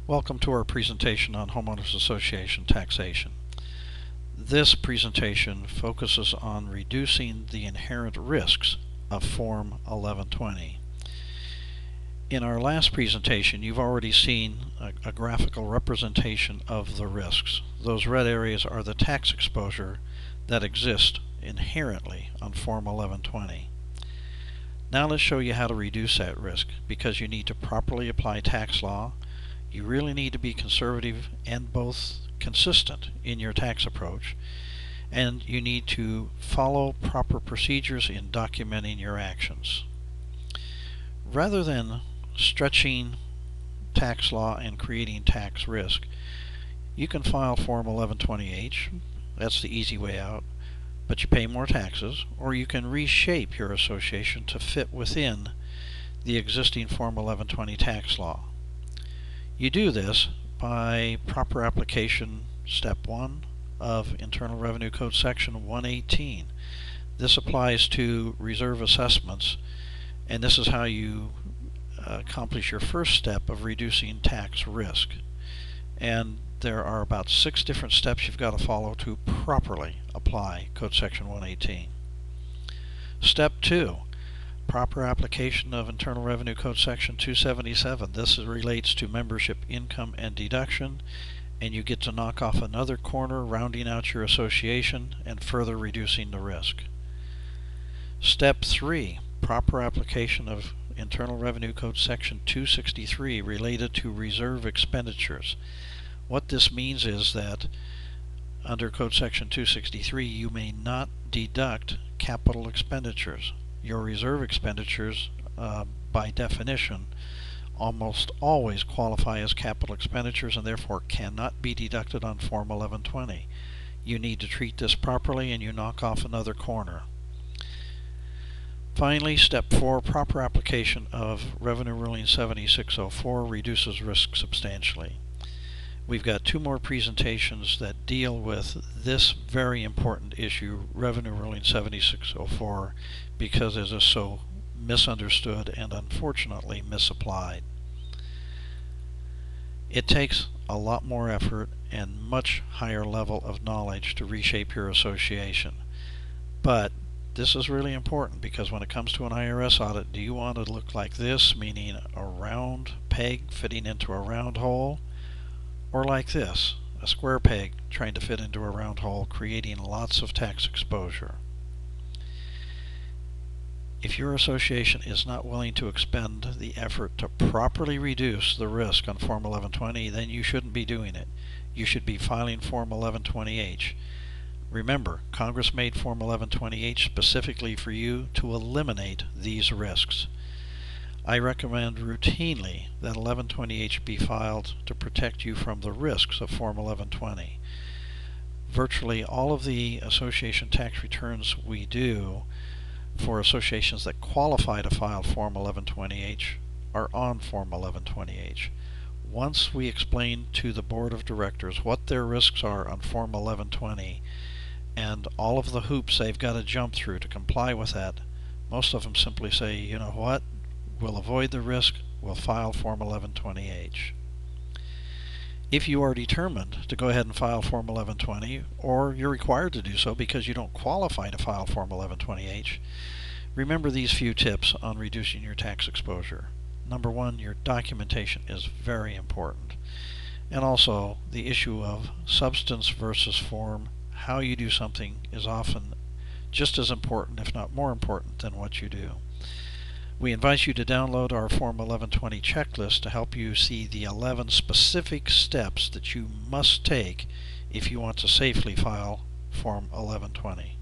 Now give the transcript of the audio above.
Welcome to our presentation on homeowners association taxation. This presentation focuses on reducing the inherent risks of Form 1120. In our last presentation, you've already seen a graphical representation of the risks. Those red areas are the tax exposure that exists inherently on Form 1120. Now let's show you how to reduce that risk, because you need to properly apply tax law. You really need to be conservative and both consistent in your tax approach, and you need to follow proper procedures in documenting your actions. Rather than stretching tax law and creating tax risk, you can file Form 1120H. That's the easy way out, but you pay more taxes, or you can reshape your association to fit within the existing Form 1120 tax law. You do this by proper application Step 1 of Internal Revenue Code Section 118. This applies to reserve assessments, and this is how you accomplish your first step of reducing tax risk. And there are about 6 different steps you've got to follow to properly apply Code Section 118. Step 2. Proper application of Internal Revenue Code Section 277. This relates to membership income and deduction, and you get to knock off another corner, rounding out your association and further reducing the risk. Step 3. Proper application of Internal Revenue Code Section 263 related to reserve expenditures. What this means is that under Code Section 263 you may not deduct capital expenditures. Your reserve expenditures, by definition, almost always qualify as capital expenditures and therefore cannot be deducted on Form 1120. You need to treat this properly and you knock off another corner. Finally, Step 4, proper application of Revenue Ruling 7604 reduces risk substantially. We've got 2 more presentations that deal with this very important issue, Revenue Ruling 7604, because it is so misunderstood and unfortunately misapplied. It takes a lot more effort and much higher level of knowledge to reshape your association. But this is really important, because when it comes to an IRS audit, do you want to look like this, meaning a round peg fitting into a round hole? Or like this, a square peg trying to fit into a round hole, creating lots of tax exposure. If your association is not willing to expend the effort to properly reduce the risk on Form 1120, then you shouldn't be doing it. You should be filing Form 1120H. Remember, Congress made Form 1120H specifically for you to eliminate these risks. I recommend routinely that 1120H be filed to protect you from the risks of Form 1120. Virtually all of the association tax returns we do for associations that qualify to file Form 1120H are on Form 1120H. Once we explain to the Board of Directors what their risks are on Form 1120 and all of the hoops they've got to jump through to comply with that, most of them simply say, you know what? We'll avoid the risk, we'll file Form 1120H. If you are determined to go ahead and file Form 1120, or you're required to do so because you don't qualify to file Form 1120H, remember these few tips on reducing your tax exposure. Number 1, your documentation is very important. And also, the issue of substance versus form, how you do something is often just as important, if not more important, than what you do. We invite you to download our Form 1120 checklist to help you see the 11 specific steps that you must take if you want to safely file Form 1120.